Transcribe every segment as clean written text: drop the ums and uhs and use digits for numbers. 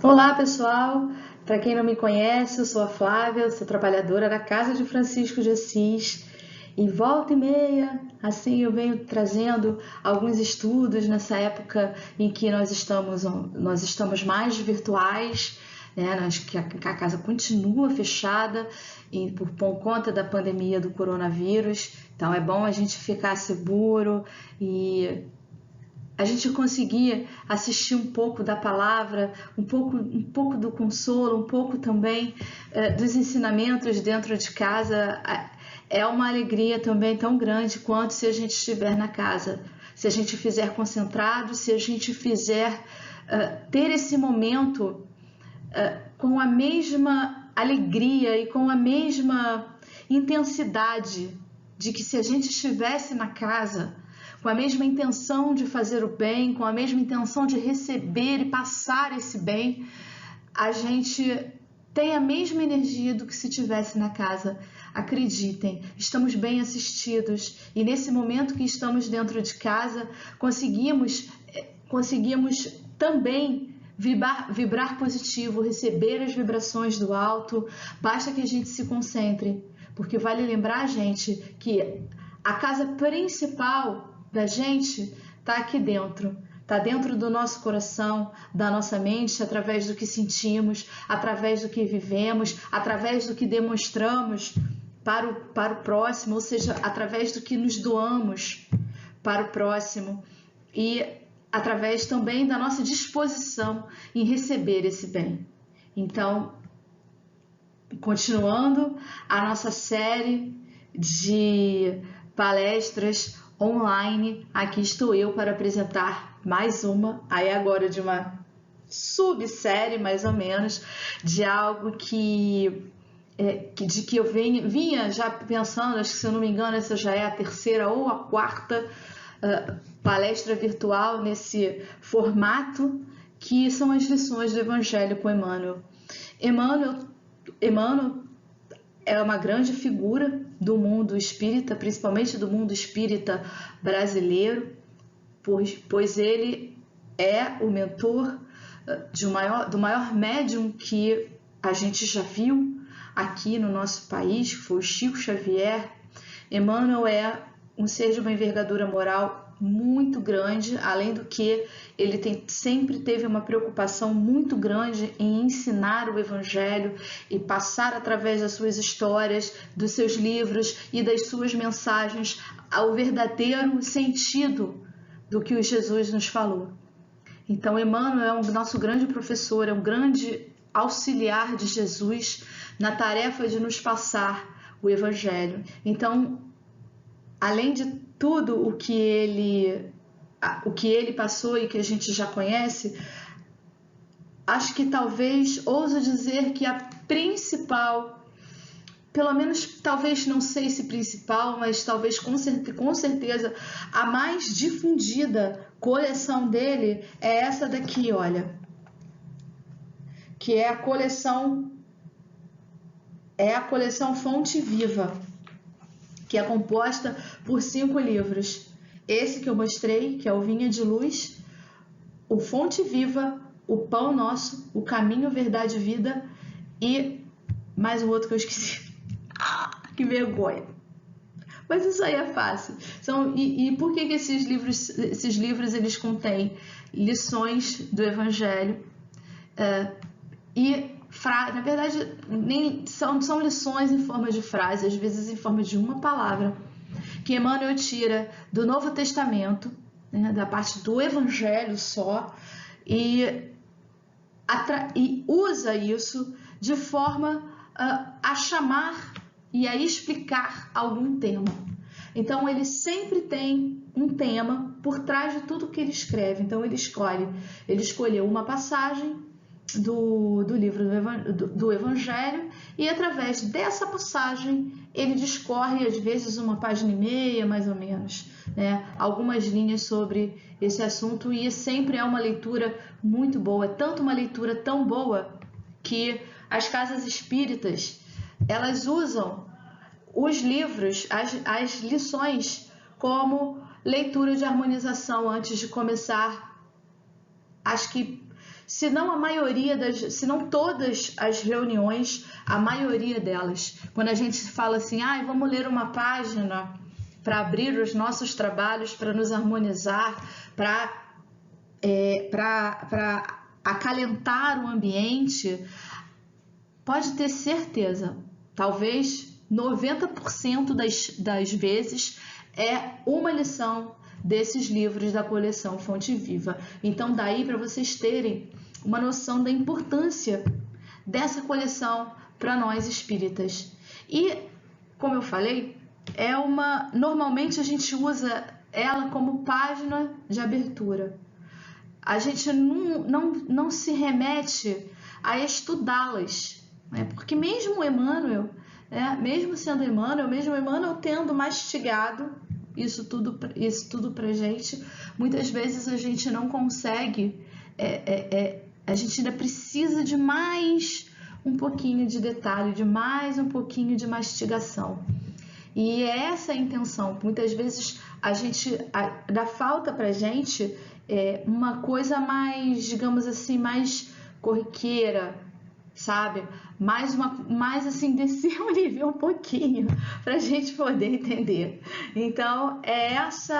Olá, pessoal! Para quem não me conhece, eu sou a Flávia, eu sou trabalhadora da Casa de Francisco de Assis e volta e meia, assim eu venho trazendo alguns estudos nessa época em que nós estamos mais virtuais, né? Que a casa continua fechada e por conta da pandemia do coronavírus, então é bom a gente ficar seguro e a gente conseguir assistir um pouco da palavra, um pouco do consolo, um pouco também dos ensinamentos dentro de casa, é uma alegria também tão grande quanto se a gente estiver na casa. Se a gente fizer concentrado, se a gente fizer ter esse momento com a mesma alegria e com a mesma intensidade de que se a gente estivesse na casa, com a mesma intenção de fazer o bem, com a mesma intenção de receber e passar esse bem, a gente tem a mesma energia do que se estivesse na casa. Acreditem, estamos bem assistidos e nesse momento que estamos dentro de casa, conseguimos também vibrar positivo, receber as vibrações do alto. Basta que a gente se concentre, porque vale lembrar, gente, que a casa principal da gente está aqui dentro, está dentro do nosso coração, da nossa mente, através do que sentimos, através do que vivemos, através do que demonstramos para o próximo, ou seja, através do que nos doamos para o próximo e através também da nossa disposição em receber esse bem. Então, continuando a nossa série de palestras online, aqui estou eu para apresentar mais uma, aí agora de uma subsérie mais ou menos, de algo que eu vinha já pensando, acho que se eu não me engano essa já é a terceira ou a quarta palestra virtual nesse formato, que são as lições do Evangelho com Emmanuel. Emmanuel é uma grande figura do mundo espírita, principalmente do mundo espírita brasileiro, pois ele é o mentor do maior médium que a gente já viu aqui no nosso país, que foi o Chico Xavier. Emmanuel é um ser de uma envergadura moral muito grande, além do que ele sempre teve uma preocupação muito grande em ensinar o Evangelho e passar através das suas histórias, dos seus livros e das suas mensagens ao verdadeiro sentido do que o Jesus nos falou. Então, Emmanuel é o nosso grande professor, é um grande auxiliar de Jesus na tarefa de nos passar o Evangelho. Então, além de tudo o que ele passou e que a gente já conhece, acho que talvez ouso dizer que a principal, pelo menos talvez não sei se principal, mas talvez com certeza a mais difundida coleção dele é essa daqui, olha, que é a coleção Fonte Viva, que é composta por 5 livros. Esse que eu mostrei, que é o Vinha de Luz, o Fonte Viva, o Pão Nosso, o Caminho, Verdade e Vida e mais um outro que eu esqueci. Que vergonha! Mas isso aí é fácil. E por que esses livros eles contêm lições do Evangelho na verdade, são lições em forma de frase, às vezes em forma de uma palavra, que Emmanuel tira do Novo Testamento, né, da parte do Evangelho só, e usa isso de forma a chamar e a explicar algum tema. Então, ele sempre tem um tema por trás de tudo que ele escreve. Então, ele escolheu uma passagem do livro do Evangelho e através dessa passagem ele discorre às vezes uma página e meia mais ou menos, né? Algumas linhas sobre esse assunto, e sempre é uma leitura muito boa, tanto uma leitura tão boa que as casas espíritas elas usam os livros, as lições como leitura de harmonização antes de começar. Acho que se não a maioria se não todas as reuniões, a maioria delas. Quando a gente fala assim, vamos ler uma página para abrir os nossos trabalhos, para nos harmonizar, para acalentar o ambiente, pode ter certeza, talvez 90% das vezes é uma lição desses livros da coleção Fonte Viva. Então, daí para vocês terem uma noção da importância dessa coleção para nós espíritas. E, como eu falei, normalmente a gente usa ela como página de abertura. A gente não se remete a estudá-las, né? Porque mesmo Emmanuel, mesmo sendo Emmanuel, tendo mastigado isso tudo pra gente, muitas vezes a gente não consegue, a gente ainda precisa de mais um pouquinho de detalhe, de mais um pouquinho de mastigação. E é essa a intenção. Muitas vezes dá falta pra gente uma coisa mais, digamos assim, mais corriqueira, sabe? Mais assim, descer o nível um pouquinho pra gente poder entender. Então, é essa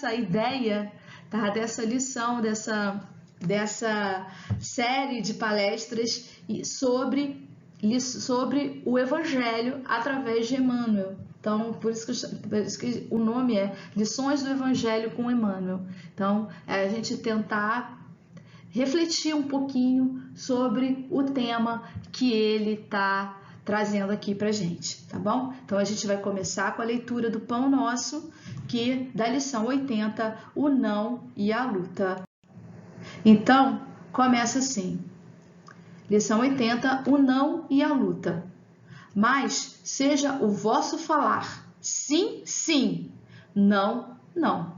a ideia, tá? Dessa lição, dessa série de palestras sobre o Evangelho através de Emmanuel. Então, por isso que o nome é Lições do Evangelho com Emmanuel. Então, é a gente tentar refletir um pouquinho sobre o tema que ele está trazendo aqui pra gente, tá bom? Então, a gente vai começar com a leitura do Pão Nosso, da lição 80, o não e a luta. Então, começa assim. Lição 80, o não e a luta. Mas seja o vosso falar sim, sim, não, não.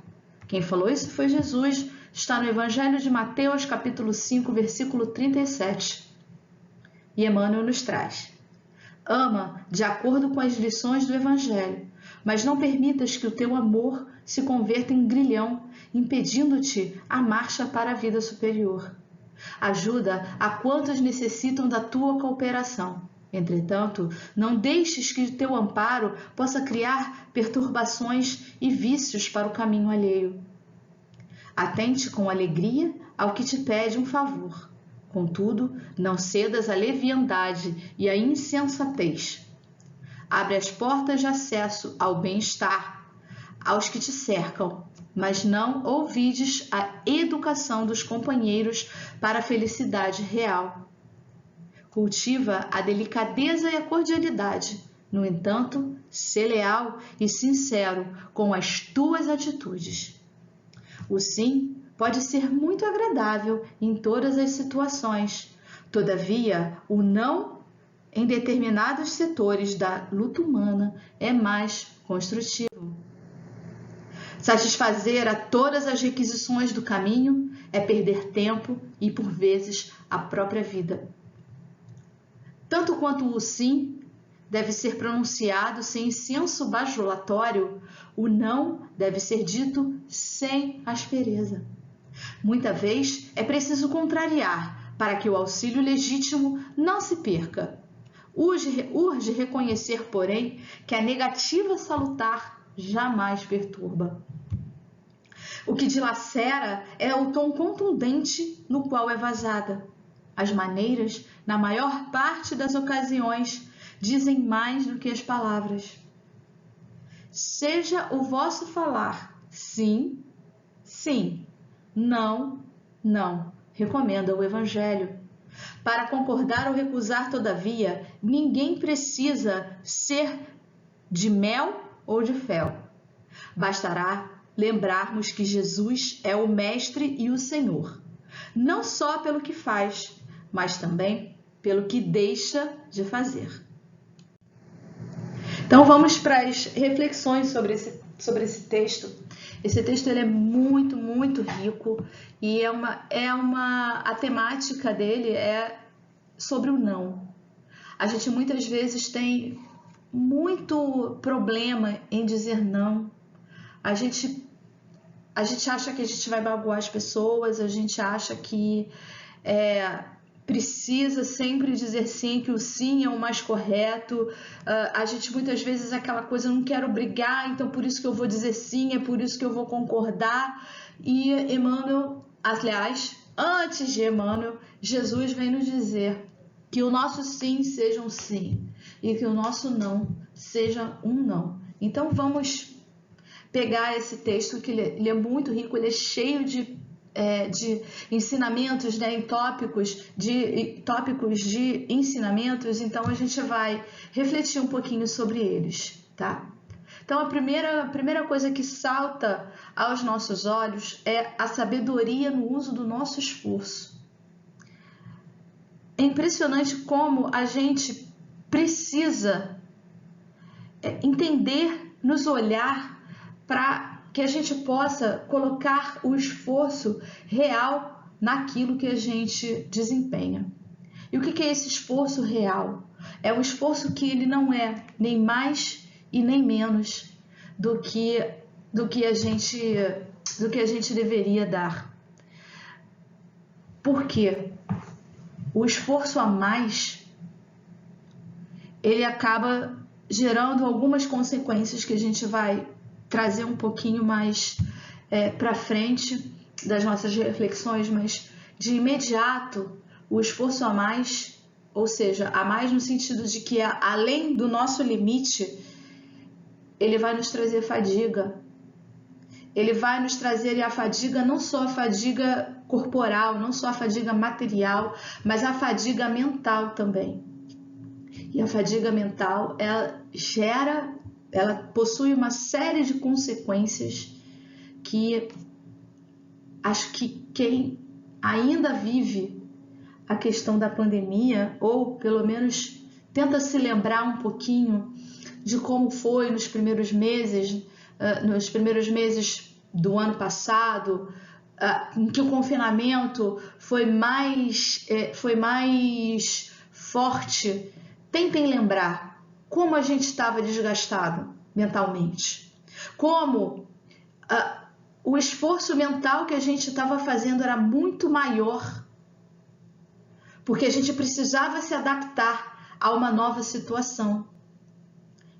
Quem falou isso foi Jesus, está no Evangelho de Mateus, capítulo 5, versículo 37. E Emmanuel nos traz: ama de acordo com as lições do Evangelho, mas não permitas que o teu amor se converta em grilhão, impedindo-te a marcha para a vida superior. Ajuda a quantos necessitam da tua cooperação. Entretanto, não deixes que o teu amparo possa criar perturbações e vícios para o caminho alheio. Atente com alegria ao que te pede um favor. Contudo, não cedas à leviandade e à insensatez. Abre as portas de acesso ao bem-estar aos que te cercam, mas não ouvides a educação dos companheiros para a felicidade real. Cultiva a delicadeza e a cordialidade. No entanto, sê leal e sincero com as tuas atitudes. O sim pode ser muito agradável em todas as situações. Todavia, o não, em determinados setores da luta humana, é mais construtivo. Satisfazer a todas as requisições do caminho é perder tempo e, por vezes, a própria vida. Tanto quanto o sim deve ser pronunciado sem senso bajulatório, o não deve ser dito sem aspereza. Muita vez é preciso contrariar para que o auxílio legítimo não se perca. Urge reconhecer, porém, que a negativa salutar jamais perturba. O que dilacera é o tom contundente no qual é vazada. As maneiras, na maior parte das ocasiões, dizem mais do que as palavras. Seja o vosso falar sim, sim, não, não, recomenda o Evangelho. Para concordar ou recusar, todavia, ninguém precisa ser de mel ou de fel. Bastará lembrarmos que Jesus é o Mestre e o Senhor, não só pelo que faz, mas também pelo que deixa de fazer. Então vamos para as reflexões sobre esse texto. Esse texto ele é muito, muito rico e a temática dele é sobre o não. A gente muitas vezes tem muito problema em dizer não. A gente a gente acha que a gente vai magoar as pessoas, a gente acha que precisa sempre dizer sim, que o sim é o mais correto. A gente muitas vezes aquela coisa, não quero brigar, então por isso que eu vou dizer sim, é por isso que eu vou concordar. E Emmanuel, aliás, antes de Emmanuel, Jesus vem nos dizer que o nosso sim seja um sim e que o nosso não seja um não. Então vamos pegar esse texto, que ele é muito rico, ele é cheio de ensinamentos, né, em tópicos de ensinamentos. Então a gente vai refletir um pouquinho sobre eles, tá? Então a primeira coisa que salta aos nossos olhos é a sabedoria no uso do nosso esforço. É impressionante como a gente precisa entender, nos olhar, para que a gente possa colocar o esforço real naquilo que a gente desempenha. E o que é esse esforço real? É um esforço que ele não é nem mais e nem menos do que a gente deveria dar. Por quê? O esforço a mais, ele acaba gerando algumas consequências que a gente vai trazer um pouquinho mais para frente das nossas reflexões, mas de imediato o esforço a mais, ou seja, a mais no sentido de que além do nosso limite, ele vai nos trazer fadiga. Ele vai nos trazer, e a fadiga, não só a fadiga corporal, não só a fadiga material, mas a fadiga mental também. E a fadiga mental, ela possui uma série de consequências que acho que quem ainda vive a questão da pandemia, ou pelo menos tenta se lembrar um pouquinho de como foi nos primeiros meses do ano passado, em que o confinamento foi mais forte. Tentem lembrar como a gente estava desgastado mentalmente, como o esforço mental que a gente estava fazendo era muito maior, porque a gente precisava se adaptar a uma nova situação.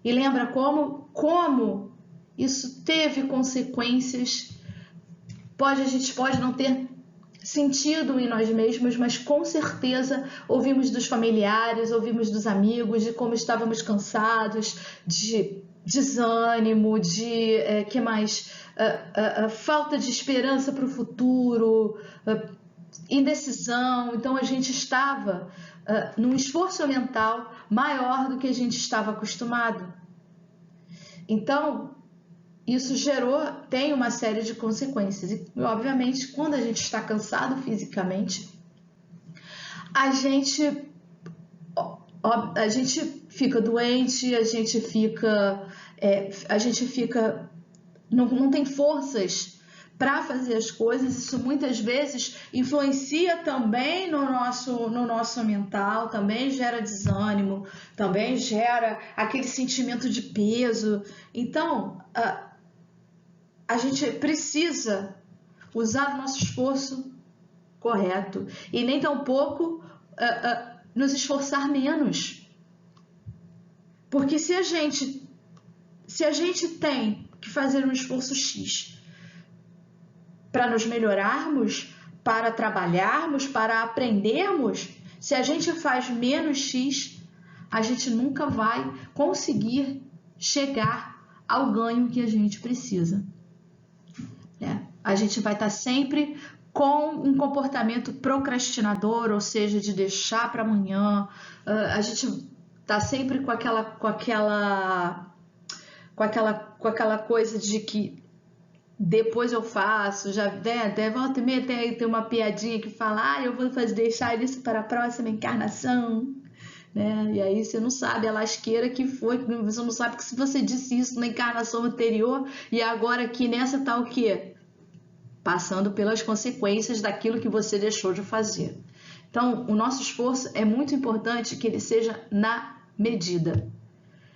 E lembra como isso teve consequências. A gente pode não ter sentido em nós mesmos, mas com certeza ouvimos dos familiares, ouvimos dos amigos, de como estávamos cansados, de desânimo, de falta de esperança para o futuro, indecisão. Então a gente estava num esforço mental maior do que a gente estava acostumado. Então isso tem uma série de consequências. E, obviamente, quando a gente está cansado fisicamente, a gente fica doente, a gente não tem forças para fazer as coisas. Isso muitas vezes influencia também no nosso mental, também gera desânimo, também gera aquele sentimento de peso. Então, a gente precisa usar o nosso esforço correto e nem tampouco nos esforçar menos. Porque se a gente tem que fazer um esforço X para nos melhorarmos, para trabalharmos, para aprendermos, se a gente faz menos X, a gente nunca vai conseguir chegar ao ganho que a gente precisa. A gente vai estar sempre com um comportamento procrastinador, ou seja, de deixar para amanhã. A gente está sempre com aquela coisa de que depois eu faço, já até volta e meia tem uma piadinha que fala, eu vou deixar isso para a próxima encarnação, né? E aí você não sabe a lasqueira que foi, você não sabe que se você disse isso na encarnação anterior e agora aqui nessa tá o quê? Passando pelas consequências daquilo que você deixou de fazer. Então, o nosso esforço é muito importante que ele seja na medida.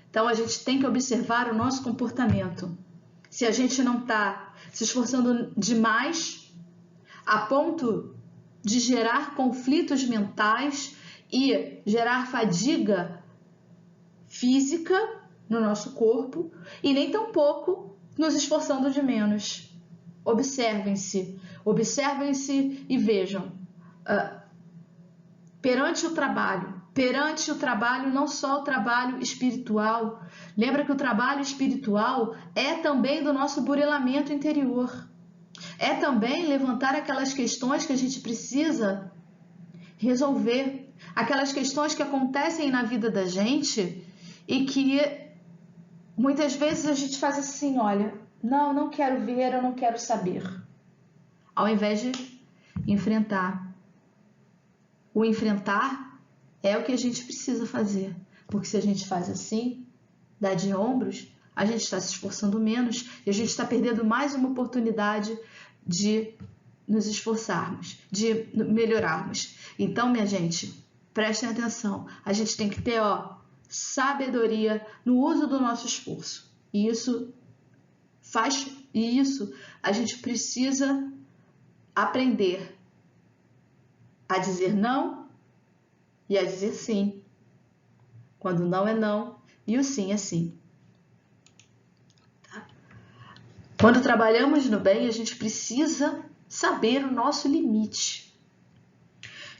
Então, a gente tem que observar o nosso comportamento. Se a gente não está se esforçando demais a ponto de gerar conflitos mentais e gerar fadiga física no nosso corpo, e nem tampouco nos esforçando de menos. Observem-se e vejam, perante o trabalho, não só o trabalho espiritual, lembra que o trabalho espiritual é também do nosso burilamento interior, é também levantar aquelas questões que a gente precisa resolver, aquelas questões que acontecem na vida da gente e que muitas vezes a gente faz assim, olha, não quero ver, eu não quero saber, ao invés de enfrentar. O enfrentar é o que a gente precisa fazer, porque se a gente faz assim, dá de ombros, a gente está se esforçando menos e a gente está perdendo mais uma oportunidade de nos esforçarmos, de melhorarmos. Então, minha gente, prestem atenção, a gente tem que ter sabedoria no uso do nosso esforço. E isso a gente precisa aprender a dizer não e a dizer sim, quando não é não e o sim é sim. Tá? Quando trabalhamos no bem, a gente precisa saber o nosso limite.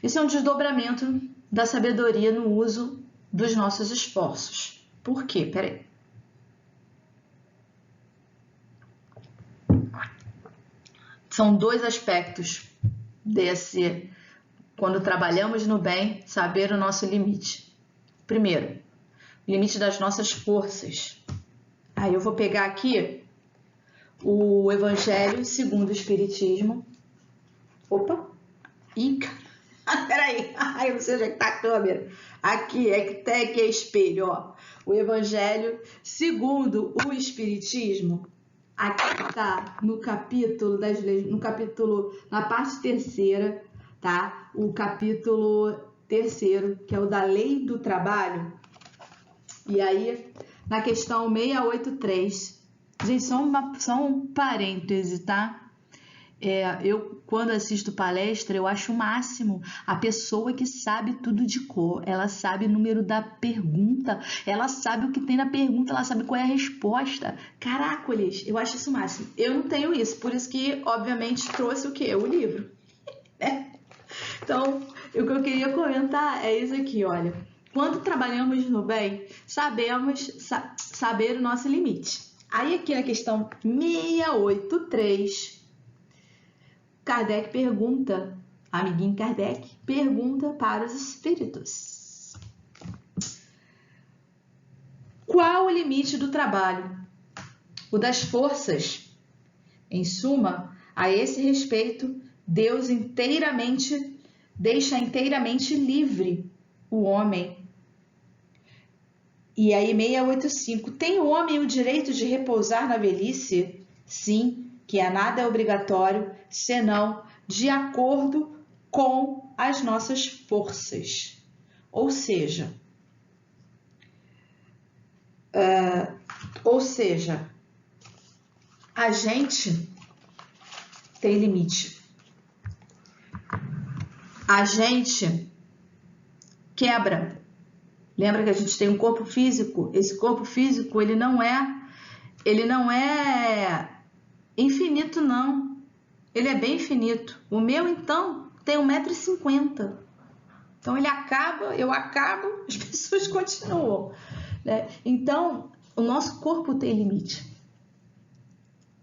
Isso é um desdobramento da sabedoria no uso dos nossos esforços. Por quê? Peraí. São dois aspectos desse, quando trabalhamos no bem, saber o nosso limite. Primeiro, o limite das nossas forças. Aí eu vou pegar aqui o Evangelho segundo o Espiritismo. Opa! Ih, peraí! Ai, eu não sei onde é que tá a câmera. Aqui, aqui é espelho, ó. O Evangelho segundo o Espiritismo. Aqui tá no capítulo das leis, na parte terceira, tá? O capítulo terceiro, que é o da lei do trabalho. E aí, na questão 683, gente, só um parêntese, tá? Eu, quando assisto palestra, eu acho o máximo a pessoa que sabe tudo de cor. Ela sabe o número da pergunta, ela sabe o que tem na pergunta, ela sabe qual é a resposta. Caracoles, eu acho isso o máximo. Eu não tenho isso, por isso que, obviamente, trouxe o quê? O livro. Então, o que eu queria comentar é isso aqui, olha. Quando trabalhamos no bem, sabemos saber o nosso limite. Aí, aqui na questão 683... Kardec pergunta, amiguinho Kardec, pergunta para os espíritos. Qual o limite do trabalho? O das forças? Em suma, a esse respeito, Deus deixa inteiramente livre o homem. E aí, 685, tem o homem o direito de repousar na velhice? Sim, que a nada é obrigatório, senão de acordo com as nossas forças. Ou seja, a gente tem limite. A gente quebra. Lembra que a gente tem um corpo físico? Esse corpo físico, ele não é infinito, não. Ele é bem finito. O meu, então, tem 1,50 m. Então, ele acaba, eu acabo, as pessoas continuam, né? Então, o nosso corpo tem limite.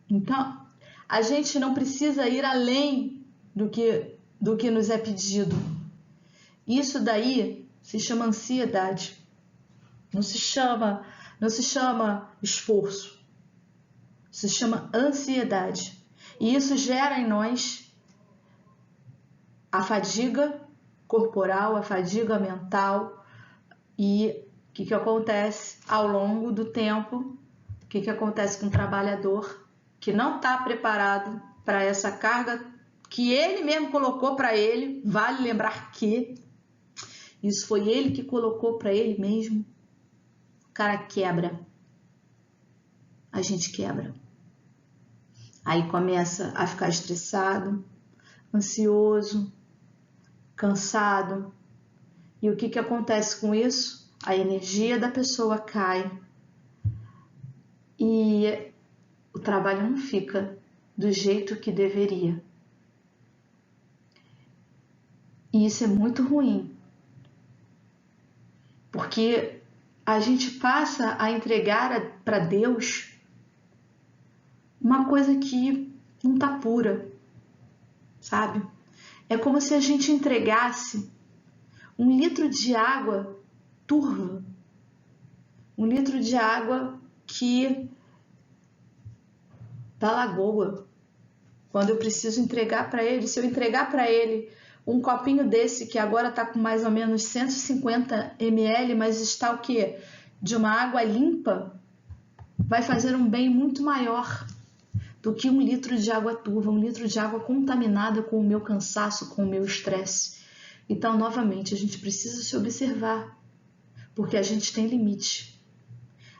Então, a gente não precisa ir além do que nos é pedido. Isso daí se chama ansiedade. Não se chama esforço. Se chama ansiedade. E isso gera em nós a fadiga corporal, a fadiga mental. E o que acontece ao longo do tempo? O que acontece com o trabalhador que não está preparado para essa carga que ele mesmo colocou para ele? Vale lembrar que isso foi ele que colocou para ele mesmo. O cara quebra. A gente quebra. Aí começa a ficar estressado, ansioso, cansado. E o que acontece com isso? A energia da pessoa cai e o trabalho não fica do jeito que deveria. E isso é muito ruim, porque a gente passa a entregar para Deus uma coisa que não está pura, sabe? É como se a gente entregasse 1 litro de água turva, 1 litro de água da lagoa. Quando eu preciso entregar para ele, se eu entregar para ele um copinho desse que agora está com mais ou menos 150 ml, mas está o quê? De uma água limpa, vai fazer um bem muito maior do que 1 litro de água turva, 1 litro de água contaminada com o meu cansaço, com o meu estresse. Então, novamente, a gente precisa se observar, porque a gente tem limite.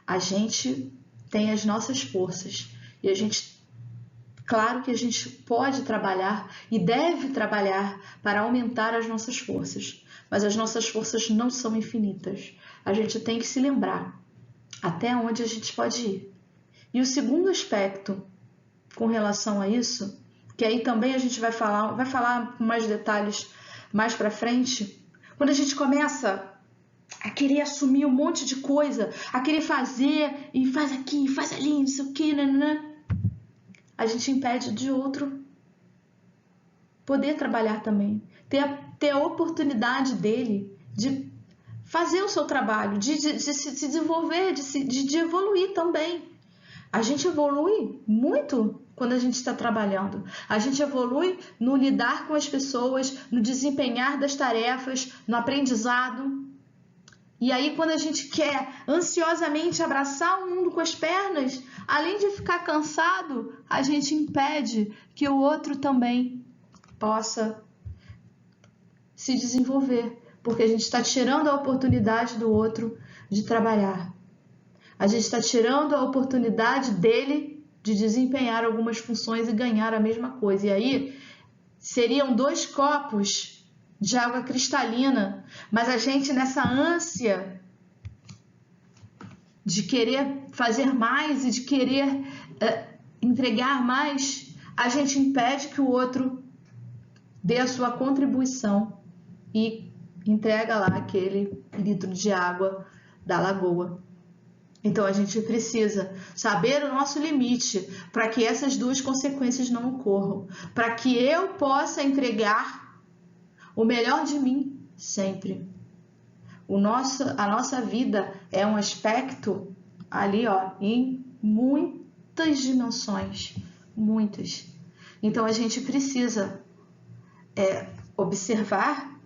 A gente tem as nossas forças e claro que a gente pode trabalhar e deve trabalhar para aumentar as nossas forças, mas as nossas forças não são infinitas. A gente tem que se lembrar até onde a gente pode ir. E o segundo aspecto com relação a isso, que aí também a gente vai falar com mais detalhes mais para frente, quando a gente começa a querer assumir um monte de coisa, a querer fazer e faz aqui, faz ali, não sei o que, a gente impede de outro poder trabalhar também, ter a oportunidade dele de fazer o seu trabalho, de se desenvolver, de evoluir também. A gente evolui muito quando a gente está trabalhando. A gente evolui no lidar com as pessoas, no desempenhar das tarefas, no aprendizado. E aí, quando a gente quer ansiosamente abraçar o mundo com as pernas, além de ficar cansado, a gente impede que o outro também possa se desenvolver, porque a gente está tirando a oportunidade do outro de trabalhar. A gente está tirando a oportunidade dele de desempenhar algumas funções e ganhar a mesma coisa. E aí, seriam 2 copos de água cristalina, mas a gente, nessa ânsia de querer fazer mais e de querer entregar mais, a gente impede que o outro dê a sua contribuição e entrega lá aquele litro de água da lagoa. Então, a gente precisa saber o nosso limite para que essas 2 consequências não ocorram, para que eu possa entregar o melhor de mim sempre. A nossa vida é um aspecto ali, em muitas dimensões, muitas. Então, a gente precisa observar,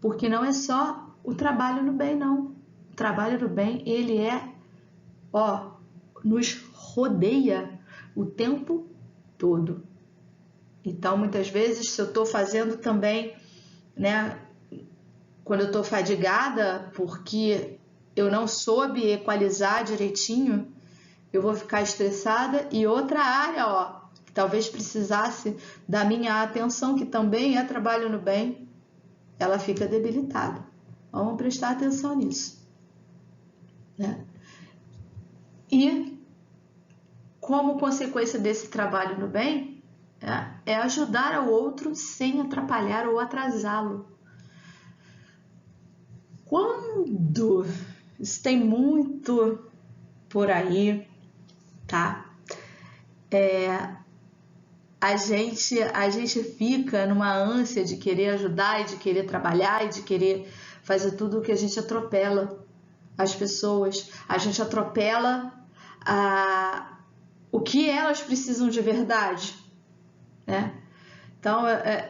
porque não é só o trabalho no bem, não. O trabalho no bem, ele nos rodeia o tempo todo. Então, muitas vezes, se eu estou fazendo também, quando eu estou fadigada porque eu não soube equalizar direitinho, eu vou ficar estressada e outra área, que talvez precisasse da minha atenção, que também é trabalho no bem, ela fica debilitada. Vamos prestar atenção nisso, né? E, como consequência desse trabalho no bem, é ajudar ao outro sem atrapalhar ou atrasá-lo. Quando isso tem muito por aí, tá? A gente fica numa ânsia de querer ajudar e de querer trabalhar e de querer fazer tudo o que a gente atropela as pessoas, a gente atropela o que elas precisam de verdade, né? Então,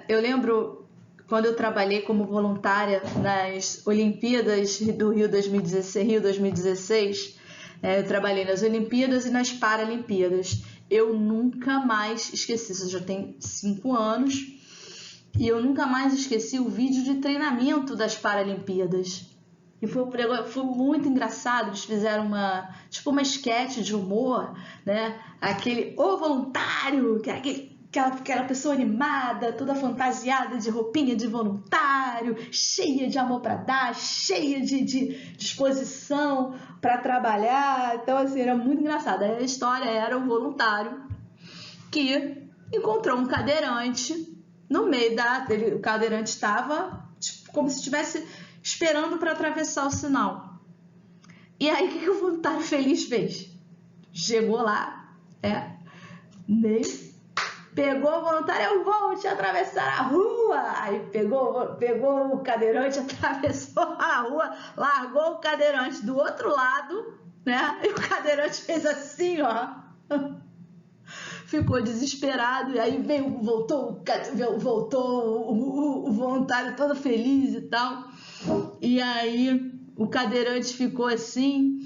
eu lembro quando eu trabalhei como voluntária nas Olimpíadas do Rio 2016, eu trabalhei nas Olimpíadas e nas Paralimpíadas. Eu nunca mais esqueci, isso já tem 5 anos, e eu nunca mais esqueci o vídeo de treinamento das Paralimpíadas. E foi muito engraçado. Eles fizeram uma esquete de humor, né? Aquele O Voluntário, que é aquela pessoa animada, toda fantasiada de roupinha de voluntário, cheia de amor para dar, cheia de disposição para trabalhar. Então, assim, era muito engraçado. A história era um voluntário que encontrou um cadeirante no meio o cadeirante estava como se estivesse esperando para atravessar o sinal. E aí, o que o voluntário feliz fez? Chegou lá, pegou o voluntário, eu vou te atravessar a rua. Aí pegou o cadeirante, atravessou a rua, largou o cadeirante do outro lado, né? E o cadeirante fez assim, ó. Ficou desesperado, e aí voltou o voluntário todo feliz e tal. E aí o cadeirante ficou assim,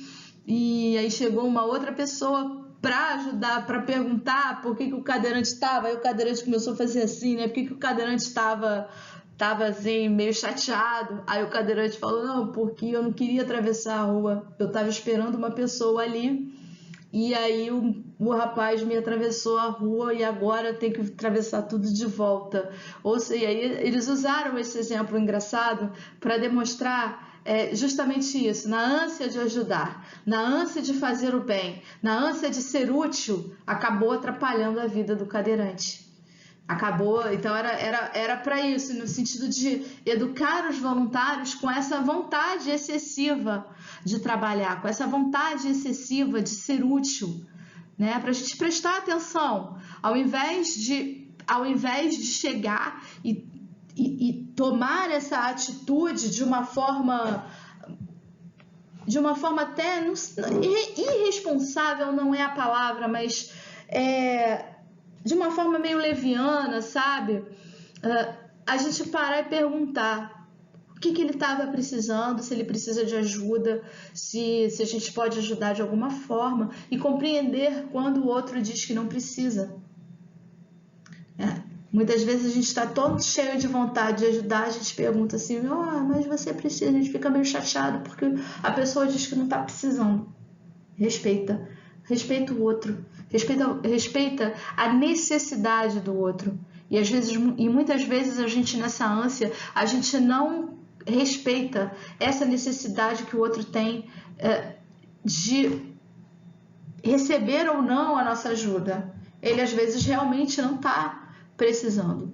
e aí chegou uma outra pessoa para ajudar, para perguntar por que o cadeirante estava. Aí o cadeirante começou a fazer assim, né? Por que o cadeirante estava assim, meio chateado. Aí o cadeirante falou: não, porque eu não queria atravessar a rua, eu estava esperando uma pessoa ali. E aí o rapaz me atravessou a rua e agora tem que atravessar tudo de volta. Ou seja, aí eles usaram esse exemplo engraçado para demonstrar justamente isso, na ânsia de ajudar, na ânsia de fazer o bem, na ânsia de ser útil, acabou atrapalhando a vida do cadeirante. Acabou, então era para isso, no sentido de educar os voluntários com essa vontade excessiva de trabalhar, com essa vontade excessiva de ser útil, né? Para a gente prestar atenção, ao invés de chegar e tomar essa atitude de uma forma até irresponsável, não é a palavra, mas de uma forma meio leviana, sabe? A gente parar e perguntar o que ele estava precisando, se ele precisa de ajuda, se a gente pode ajudar de alguma forma, e compreender quando o outro diz que não precisa. Muitas vezes a gente está todo cheio de vontade de ajudar, a gente pergunta assim: mas você precisa, a gente fica meio chateado porque a pessoa diz que não está precisando. Respeita o outro, respeita a necessidade do outro. E muitas vezes a gente, nessa ânsia, a gente não respeita essa necessidade que o outro tem de receber ou não a nossa ajuda. Ele às vezes realmente não está precisando.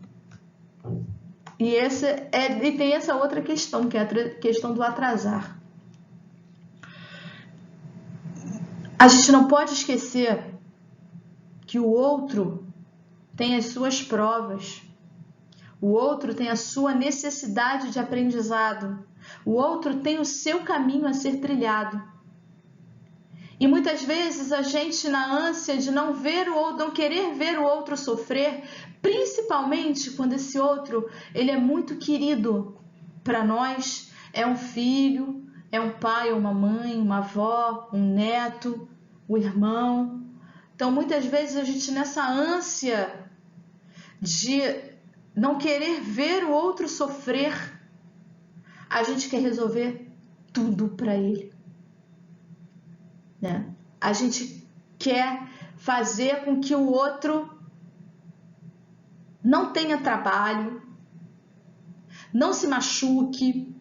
E tem essa outra questão, que é a questão do atrasar. A gente não pode esquecer que o outro tem as suas provas, o outro tem a sua necessidade de aprendizado, o outro tem o seu caminho a ser trilhado. E muitas vezes a gente, na ânsia de não querer ver o outro sofrer, principalmente quando esse outro ele é muito querido para nós, é um filho, é um pai ou uma mãe, uma avó, um neto, um irmão. Então, muitas vezes a gente, nessa ânsia de não querer ver o outro sofrer, a gente quer resolver tudo para ele, né? A gente quer fazer com que o outro não tenha trabalho, não se machuque,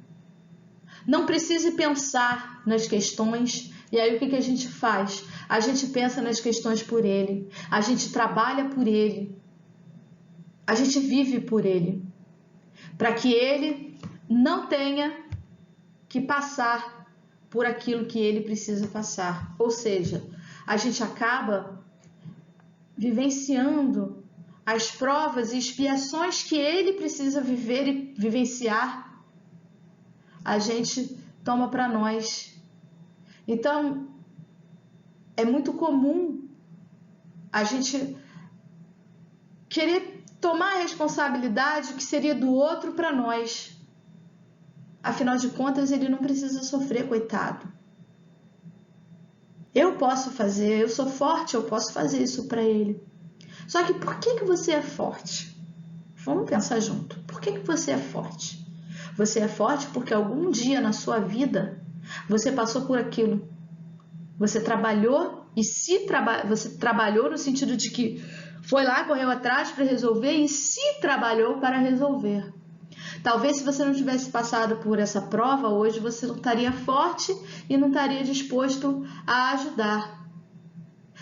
não precise pensar nas questões. E aí o que a gente faz? A gente pensa nas questões por ele, a gente trabalha por ele, a gente vive por ele, para que ele não tenha que passar por aquilo que ele precisa passar. Ou seja, a gente acaba vivenciando as provas e expiações que ele precisa viver e vivenciar, a gente toma para nós. Então, é muito comum a gente querer tomar a responsabilidade que seria do outro para nós. Afinal de contas, ele não precisa sofrer, coitado. Eu posso fazer, eu sou forte, eu posso fazer isso para ele. Só que por que você é forte? Vamos pensar junto. Por que você é forte? Você é forte porque algum dia na sua vida você passou por aquilo. Você trabalhou você trabalhou no sentido de que foi lá, correu atrás para resolver e se trabalhou para resolver. Talvez se você não tivesse passado por essa prova, hoje você não estaria forte e não estaria disposto a ajudar.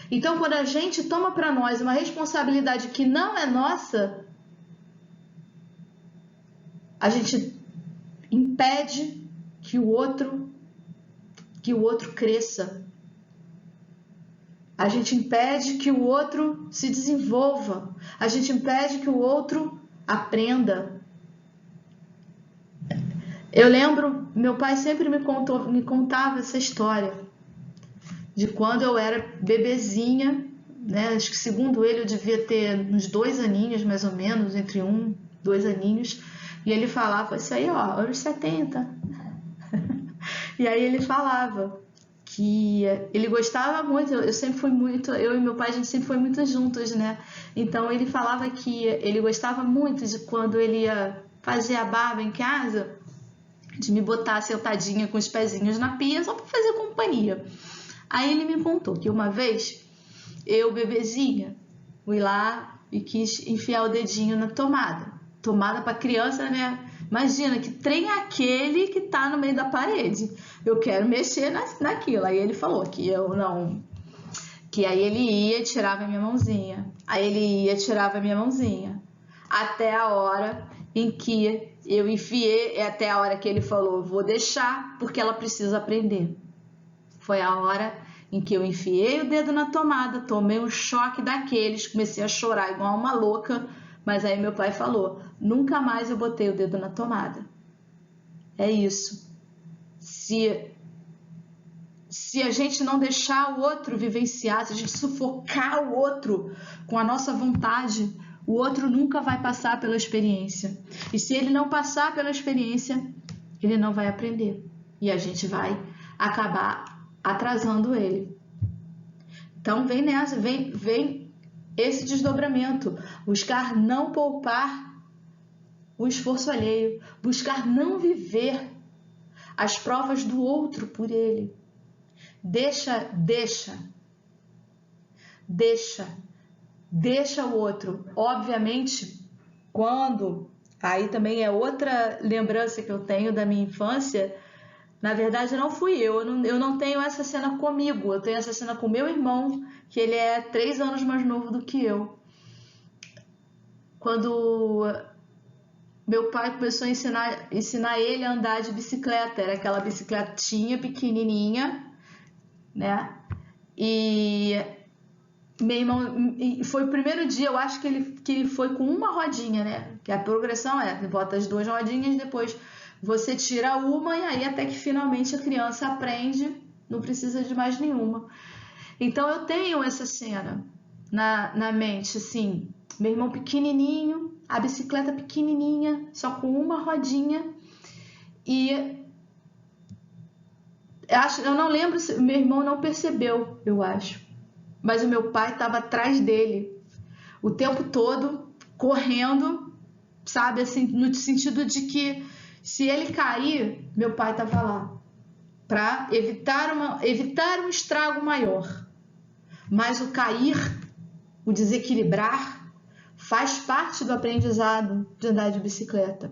Então, quando a gente toma para nós uma responsabilidade que não é nossa, a gente impede que o outro cresça. A gente impede que o outro se desenvolva. A gente impede que o outro aprenda. Eu lembro, meu pai sempre me contava essa história de quando eu era bebezinha, né? Acho que segundo ele eu devia ter uns 2 aninhos, mais ou menos, entre 2 aninhos. E ele falava, isso aí, ó, anos 70. E aí ele falava que ele gostava muito, eu e meu pai, a gente sempre foi muito juntos, né? Então ele falava que ele gostava muito de quando ele ia fazer a barba em casa, de me botar sentadinha com os pezinhos na pia, só para fazer companhia. Aí ele me contou que uma vez, eu, bebezinha, fui lá e quis enfiar o dedinho na tomada. Tomada para criança, né? Imagina, que trem é aquele que tá no meio da parede? Eu quero mexer naquilo. Aí ele falou que eu não... Que aí ele ia e tirava a minha mãozinha. Aí ele ia e tirava a minha mãozinha. Até a hora em que eu enfiei, até a hora que ele falou, vou deixar, porque ela precisa aprender. Foi a hora em que eu enfiei o dedo na tomada, tomei um choque daqueles, comecei a chorar igual uma louca, mas aí meu pai falou, nunca mais eu botei o dedo na tomada. É isso. Se a gente não deixar o outro vivenciar, se a gente sufocar o outro com a nossa vontade, o outro nunca vai passar pela experiência. E se ele não passar pela experiência, ele não vai aprender. E a gente vai acabar atrasando ele. Então vem nessa, vem esse desdobramento. Buscar não poupar o esforço alheio. Buscar não viver as provas do outro por ele. Deixa o outro. Obviamente, quando... Aí também é outra lembrança que eu tenho da minha infância. Na verdade, não fui eu não tenho essa cena comigo. Eu tenho essa cena com meu irmão, que ele é 3 anos mais novo do que eu. Quando meu pai começou a ensinar ele a andar de bicicleta. Era aquela bicicletinha pequenininha, né? E meu irmão, foi o primeiro dia, eu acho que ele foi com uma rodinha, né? Que a progressão bota as 2 rodinhas, depois você tira uma e aí até que finalmente a criança aprende, não precisa de mais nenhuma. Então eu tenho essa cena na mente, assim, meu irmão pequenininho, a bicicleta pequenininha, só com uma rodinha, e eu não lembro se meu irmão não percebeu, eu acho, mas o meu pai estava atrás dele o tempo todo, correndo, sabe, assim, no sentido de que se ele cair, meu pai estava lá para evitar um estrago maior. Mas o cair, o desequilibrar, faz parte do aprendizado de andar de bicicleta.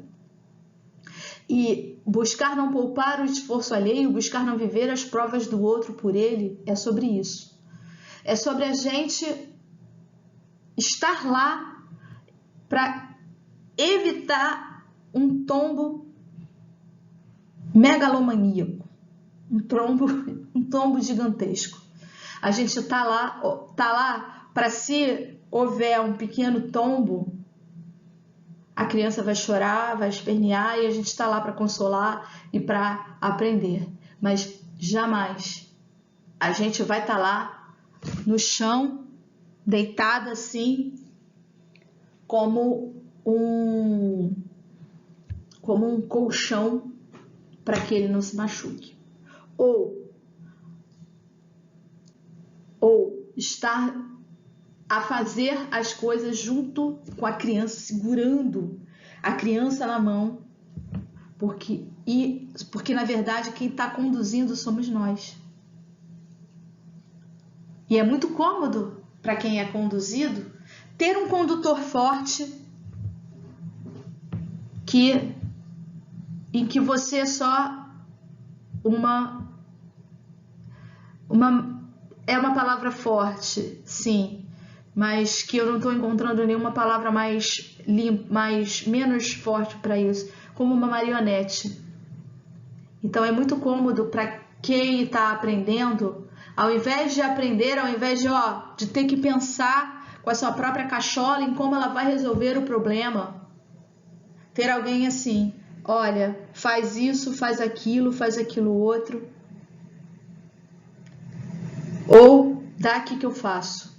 E buscar não poupar o esforço alheio, buscar não viver as provas do outro por ele, é sobre isso. É sobre a gente estar lá para evitar um tombo megalomaníaco, um tombo gigantesco. A gente tá lá para, se houver um pequeno tombo, a criança vai chorar, vai espernear, e a gente está lá para consolar e para aprender. Mas jamais a gente vai estar lá no chão, deitado assim, como um colchão para que ele não se machuque. Ou estar a fazer as coisas junto com a criança, segurando a criança na mão, porque na verdade quem está conduzindo somos nós. E é muito cômodo para quem é conduzido ter um condutor forte em que você é só é uma palavra forte, sim, mas que eu não estou encontrando nenhuma palavra menos forte para isso, como uma marionete. Então é muito cômodo para quem está aprendendo, ao invés de aprender, ao invés de ter que pensar com a sua própria cachola em como ela vai resolver o problema, ter alguém assim, olha, faz isso, faz aquilo outro, ou dá aqui que eu faço.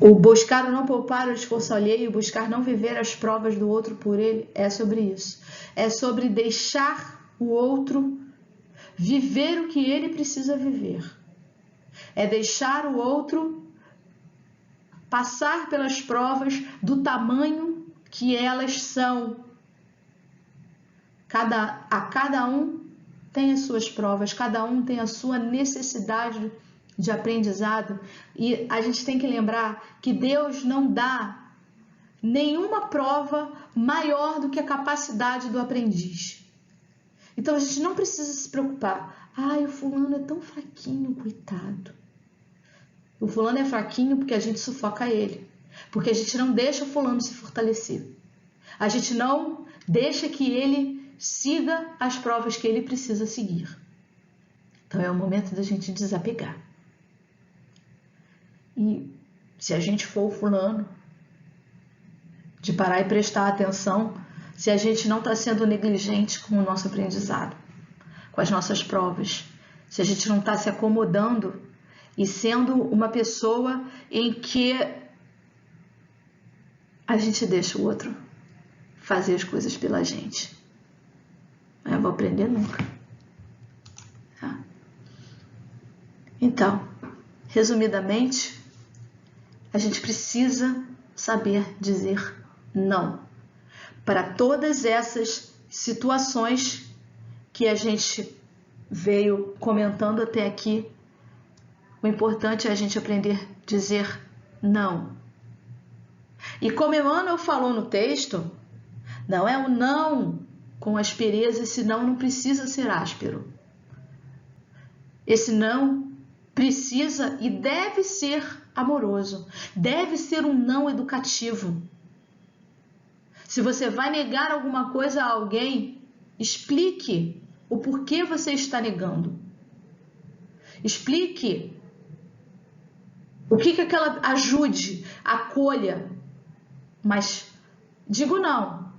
O buscar o não poupar o esforço alheio, buscar não viver as provas do outro por ele, é sobre isso. É sobre deixar o outro viver o que ele precisa viver. É deixar o outro passar pelas provas do tamanho que elas são. Cada um tem as suas provas, cada um tem a sua necessidade de aprendizado, e a gente tem que lembrar que Deus não dá nenhuma prova maior do que a capacidade do aprendiz. Então a gente não precisa se preocupar. Ai, o fulano é tão fraquinho, coitado. O fulano é fraquinho porque a gente sufoca ele, porque a gente não deixa o fulano se fortalecer. A gente não deixa que ele siga as provas que ele precisa seguir. Então é o momento da gente desapegar. E se a gente for o fulano, de parar e prestar atenção se a gente não está sendo negligente com o nosso aprendizado, com as nossas provas, se a gente não está se acomodando e sendo uma pessoa em que a gente deixa o outro fazer as coisas pela gente. Eu vou aprender nunca. Tá? Então, resumidamente, a gente precisa saber dizer não para todas essas situações que a gente veio comentando até aqui. O importante é a gente aprender a dizer não. E como Emmanuel falou no texto, não é o não com aspereza, esse não precisa ser áspero. Esse não precisa e deve ser amoroso, deve ser um não educativo. Se você vai negar alguma coisa a alguém, explique o porquê você está negando. Explique o que aquela ajude, acolha, mas digo não,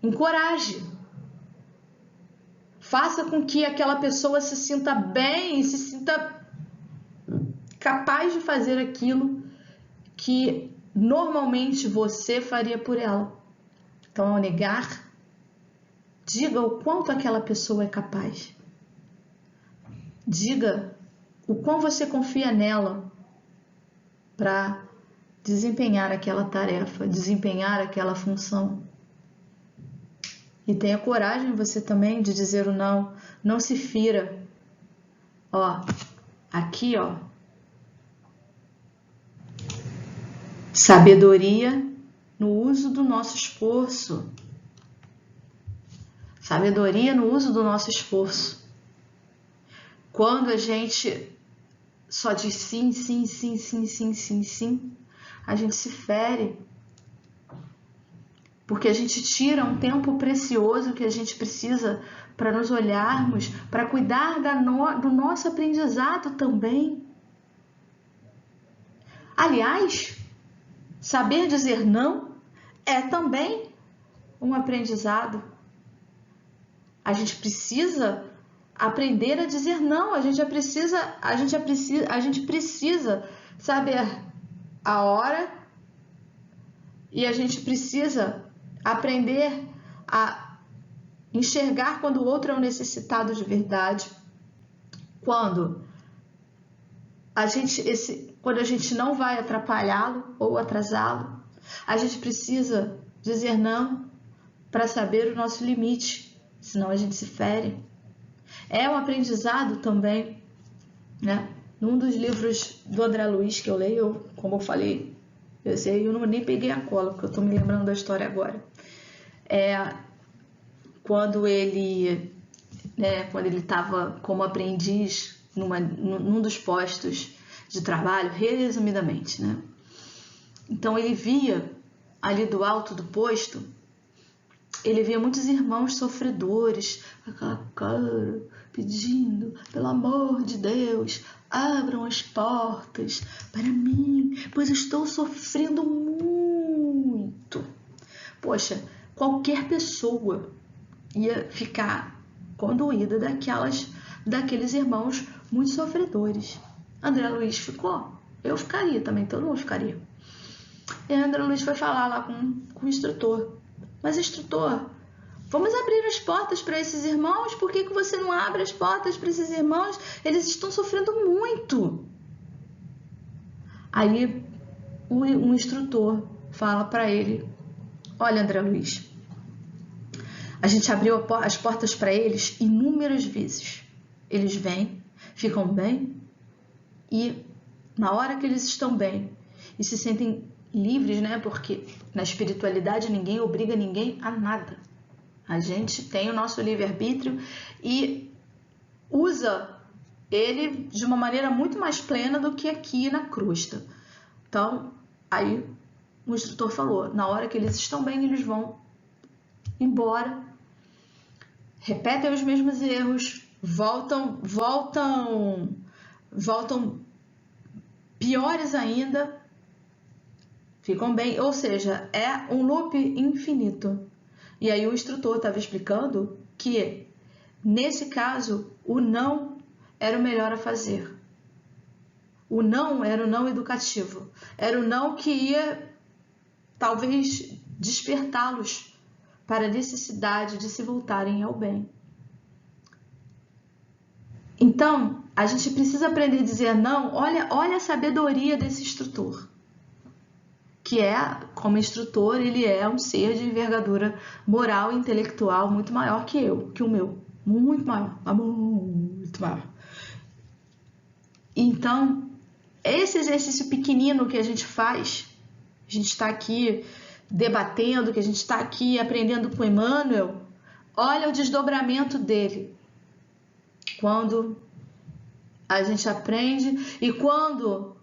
encoraje. Faça com que aquela pessoa se sinta bem, se sinta capaz de fazer aquilo que normalmente você faria por ela. Então, ao negar, diga o quanto aquela pessoa é capaz. Diga o quão você confia nela para desempenhar aquela tarefa, desempenhar aquela função. E tenha coragem você também de dizer o não. Não se fira. Aqui, sabedoria no uso do nosso esforço. Sabedoria no uso do nosso esforço. Quando a gente só diz sim, sim, sim, sim, sim, sim, sim, a gente se fere. Porque a gente tira um tempo precioso que a gente precisa para nos olharmos, para cuidar do nosso aprendizado também. Aliás, saber dizer não é também um aprendizado. A gente precisa aprender a dizer não, a gente precisa saber a hora e a gente precisa aprender a enxergar quando o outro é um necessitado de verdade. Quando a gente não vai atrapalhá-lo ou atrasá-lo, a gente precisa dizer não para saber o nosso limite, senão a gente se fere. É um aprendizado também, né? Num dos livros do André Luiz que eu leio, como eu falei, eu não nem peguei a cola, porque eu estou me lembrando da história agora. Quando ele estava como aprendiz num dos postos de trabalho, resumidamente, né? Então ele via ali do alto do posto, ele via muitos irmãos sofredores, aquela cara, pedindo, pelo amor de Deus, abram as portas para mim, pois eu estou sofrendo muito. Poxa, qualquer pessoa ia ficar condoída daqueles irmãos muito sofredores. André Luiz ficou, eu ficaria também, todo mundo ficaria. E André Luiz foi falar lá com o instrutor. Mas instrutor, vamos abrir as portas para esses irmãos? Por que você não abre as portas para esses irmãos? Eles estão sofrendo muito. Aí um instrutor fala para ele: olha, André Luiz, a gente abriu as portas para eles inúmeras vezes. Eles vêm, ficam bem, e na hora que eles estão bem e se sentem livres, né? Porque na espiritualidade ninguém obriga ninguém a nada. A gente tem o nosso livre-arbítrio e usa ele de uma maneira muito mais plena do que aqui na crosta. Então, aí o instrutor falou, na hora que eles estão bem, eles vão embora, repetem os mesmos erros, voltam piores ainda, ficam bem, ou seja, é um loop infinito. E aí o instrutor estava explicando que, nesse caso, o não era o melhor a fazer. O não era o não educativo. Era o não que ia, talvez, despertá-los para a necessidade de se voltarem ao bem. Então, a gente precisa aprender a dizer não. Olha a sabedoria desse instrutor. Que como instrutor, ele é um ser de envergadura moral e intelectual muito maior que o meu. Muito maior, muito maior. Então, esse exercício pequenino que a gente faz, a gente está aqui debatendo, que a gente está aqui aprendendo com Emmanuel, olha o desdobramento dele. Quando a gente aprende e quando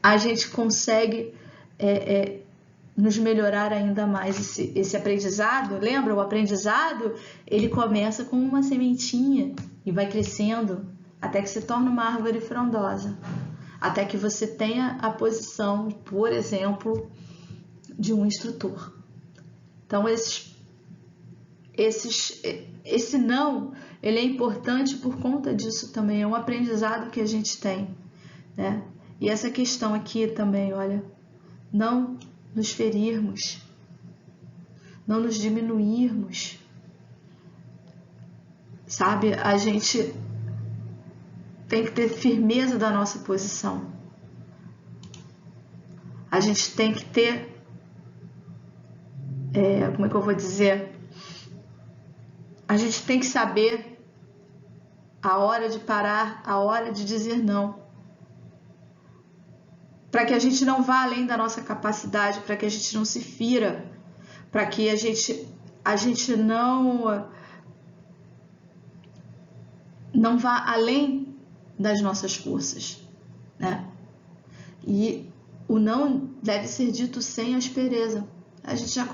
a gente consegue nos melhorar ainda mais esse aprendizado. Lembra? O aprendizado, ele começa com uma sementinha e vai crescendo até que se torne uma árvore frondosa. Até que você tenha a posição, por exemplo, de um instrutor. Então, esse não, ele é importante por conta disso também. É um aprendizado que a gente tem, né? E essa questão aqui também, olha, não nos ferirmos, não nos diminuirmos, sabe? A gente tem que ter firmeza da nossa posição. A gente tem que ter, como é que eu vou dizer? A gente tem que saber a hora de parar, a hora de dizer não. Para que a gente não vá além da nossa capacidade, para que a gente não se fira, para que a gente não vá além das nossas forças, né? E o não deve ser dito sem aspereza. A gente já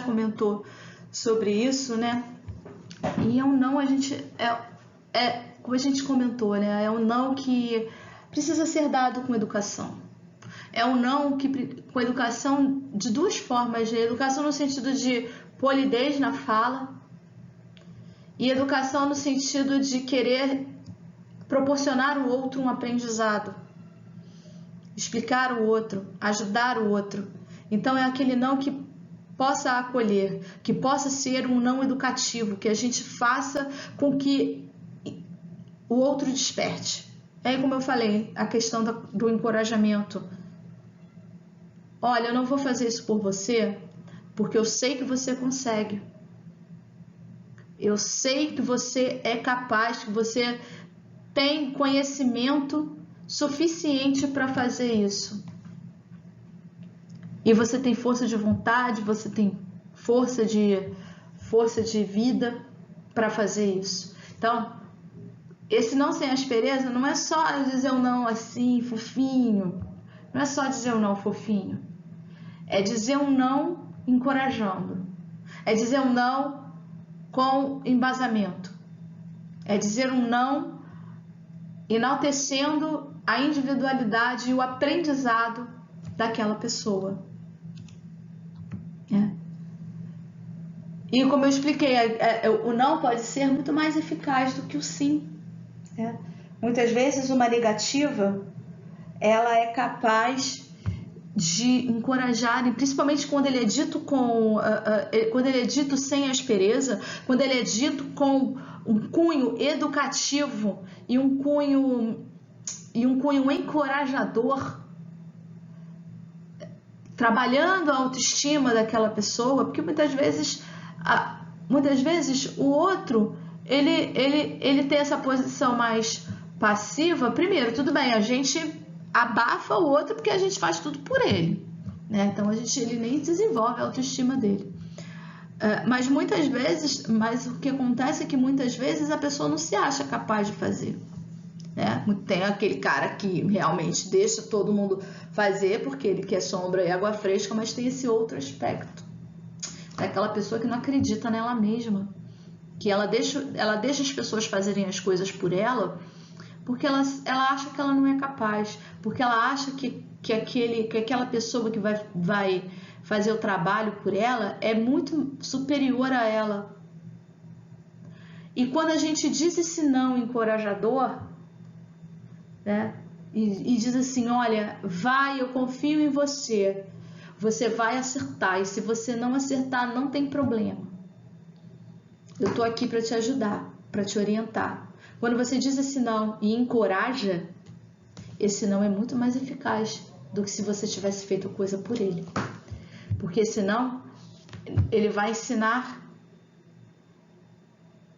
comentou sobre isso, né? E é um não, como a gente comentou, né? É um não que precisa ser dado com educação. É um não com educação de duas formas, né? Educação no sentido de polidez na fala e educação no sentido de querer proporcionar ao outro um aprendizado, explicar o outro, ajudar o outro. Então é aquele não que possa acolher, que possa ser um não educativo, que a gente faça com que o outro desperte. É como eu falei, a questão do encorajamento. olha, eu não vou fazer isso por você, porque eu sei que você consegue. Eu sei que você é capaz, que você tem conhecimento suficiente para fazer isso. E você tem força de vontade, você tem força de vida para fazer isso. Então, esse não sem aspereza não é só dizer um não assim, fofinho. Não é só dizer um não fofinho. É dizer um não encorajando. É dizer um não com embasamento. É dizer um não enaltecendo a individualidade e o aprendizado daquela pessoa. E como eu expliquei, o não pode ser muito mais eficaz do que o sim. Muitas vezes uma negativa, ela é capaz de encorajar, principalmente quando ele é dito quando ele é dito sem aspereza, quando ele é dito com um cunho educativo e um cunho encorajador, trabalhando a autoestima daquela pessoa, porque muitas vezes o outro ele tem essa posição mais passiva. Primeiro, tudo bem, a gente abafa o outro porque a gente faz tudo por ele, né? Então ele nem desenvolve a autoestima dele. Mas o que acontece é que muitas vezes a pessoa não se acha capaz de fazer, né? Tem aquele cara que realmente deixa todo mundo fazer porque ele quer sombra e água fresca, mas tem esse outro aspecto. É aquela pessoa que não acredita nela mesma, que ela deixa as pessoas fazerem as coisas por ela porque ela acha que ela não é capaz, porque ela acha que aquela pessoa que vai fazer o trabalho por ela é muito superior a ela. E quando a gente diz esse não encorajador, né, e diz assim, olha, vai, eu confio em você, você vai acertar, e se você não acertar, não tem problema. Eu tô aqui para te ajudar, para te orientar. Quando você diz esse não e encoraja, esse não é muito mais eficaz do que se você tivesse feito coisa por ele. Porque senão, ele vai ensinar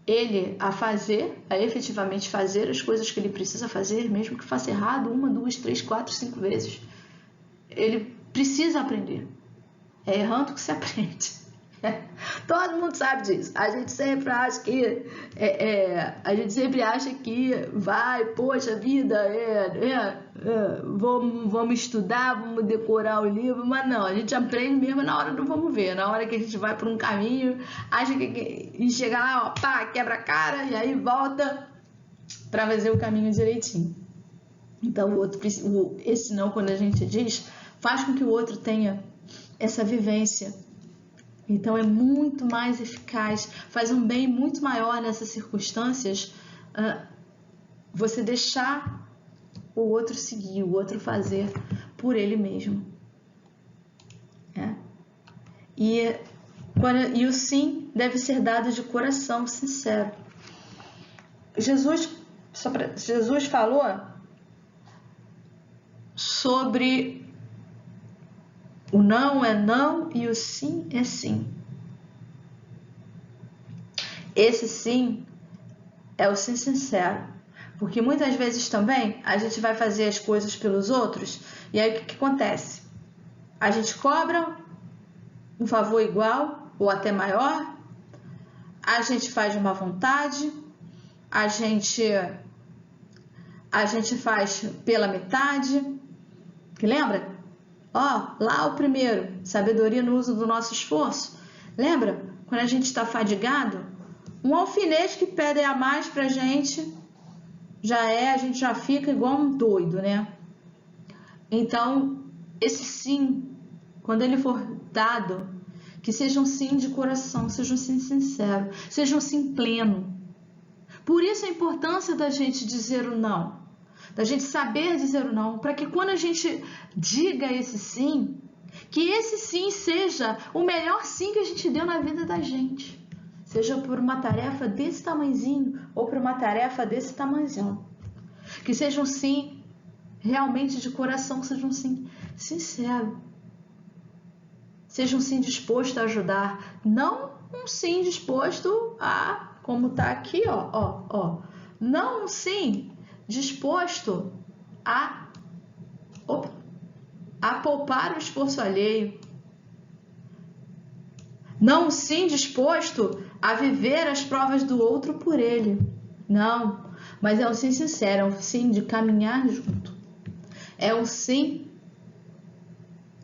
ele a efetivamente fazer as coisas que ele precisa fazer, mesmo que faça errado 1, 2, 3, 4, 5 vezes. Ele precisa aprender. É errando que se aprende. Todo mundo sabe disso. A gente sempre acha que vai, poxa vida, vamos estudar, vamos decorar o livro, mas não, a gente aprende mesmo na hora do vamos ver, na hora que a gente vai por um caminho, acha e chega lá, ó, pá, quebra a cara e aí volta para fazer o caminho direitinho. Então esse não, quando a gente diz, faz com que o outro tenha essa vivência. Então é muito mais eficaz, faz um bem muito maior nessas circunstâncias, você deixar o outro seguir, o outro fazer por ele mesmo. E o sim deve ser dado de coração sincero. Jesus falou sobre o não é não e o sim é sim. Esse sim é o sim sincero. Porque muitas vezes também a gente vai fazer as coisas pelos outros e aí o que acontece? A gente cobra um favor igual ou até maior, a gente faz de má vontade, a gente faz pela metade. Que lembra? Lá o primeiro, sabedoria no uso do nosso esforço. Lembra? Quando a gente está fadigado, um alfinete que pedem a mais pra gente, a gente já fica igual um doido, né? Então, esse sim, quando ele for dado, que seja um sim de coração, seja um sim sincero, seja um sim pleno. Por isso a importância da gente dizer o não. Da gente saber dizer o não, para que quando a gente diga esse sim, que esse sim seja o melhor sim que a gente deu na vida da gente. Seja por uma tarefa desse tamanhozinho ou por uma tarefa desse tamanhozão. Que seja um sim realmente de coração, seja um sim sincero. Seja um sim disposto a ajudar, não um sim disposto a, como tá aqui, ó. Não um sim disposto a poupar o esforço alheio. Não um sim disposto a viver as provas do outro por ele. Não, mas é um sim sincero, é um sim de caminhar junto. É um sim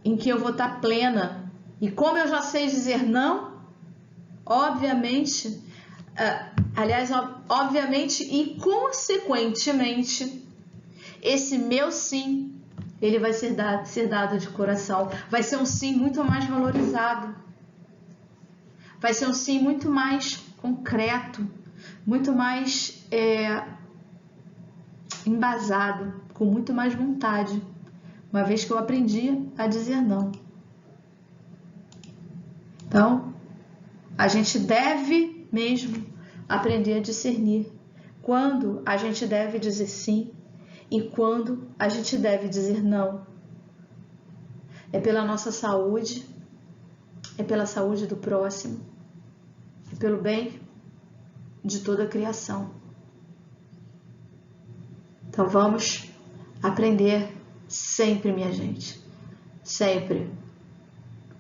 em que eu vou estar plena. E como eu já sei dizer não, obviamente, obviamente e consequentemente, esse meu sim, ele vai ser dado de coração. Vai ser um sim muito mais valorizado. Vai ser um sim muito mais concreto, muito mais embasado, com muito mais vontade, uma vez que eu aprendi a dizer não. Então, a gente deve mesmo aprender a discernir quando a gente deve dizer sim e quando a gente deve dizer não. É pela nossa saúde, é pela saúde do próximo, é pelo bem de toda a criação. Então vamos aprender sempre, minha gente, sempre.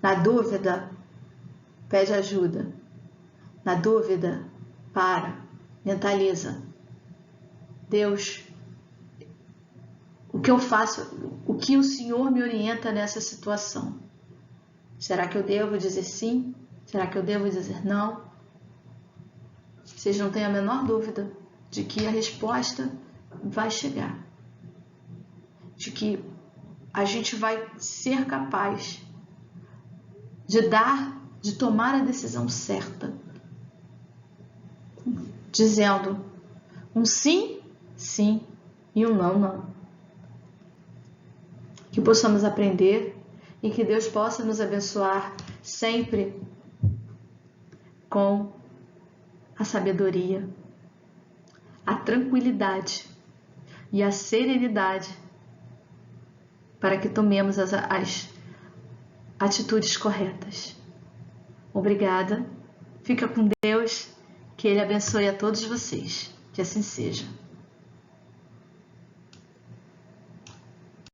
Na dúvida, pede ajuda. Na dúvida, mentaliza. Deus, o que eu faço, o que o Senhor me orienta nessa situação? Será que eu devo dizer sim? Será que eu devo dizer não? Vocês não têm a menor dúvida de que a resposta vai chegar. De que a gente vai ser capaz de tomar a decisão certa. Dizendo um sim, sim e um não, não. Que possamos aprender e que Deus possa nos abençoar sempre com a sabedoria, a tranquilidade e a serenidade para que tomemos as atitudes corretas. Obrigada, fica com Deus, que Ele abençoe a todos vocês, que assim seja.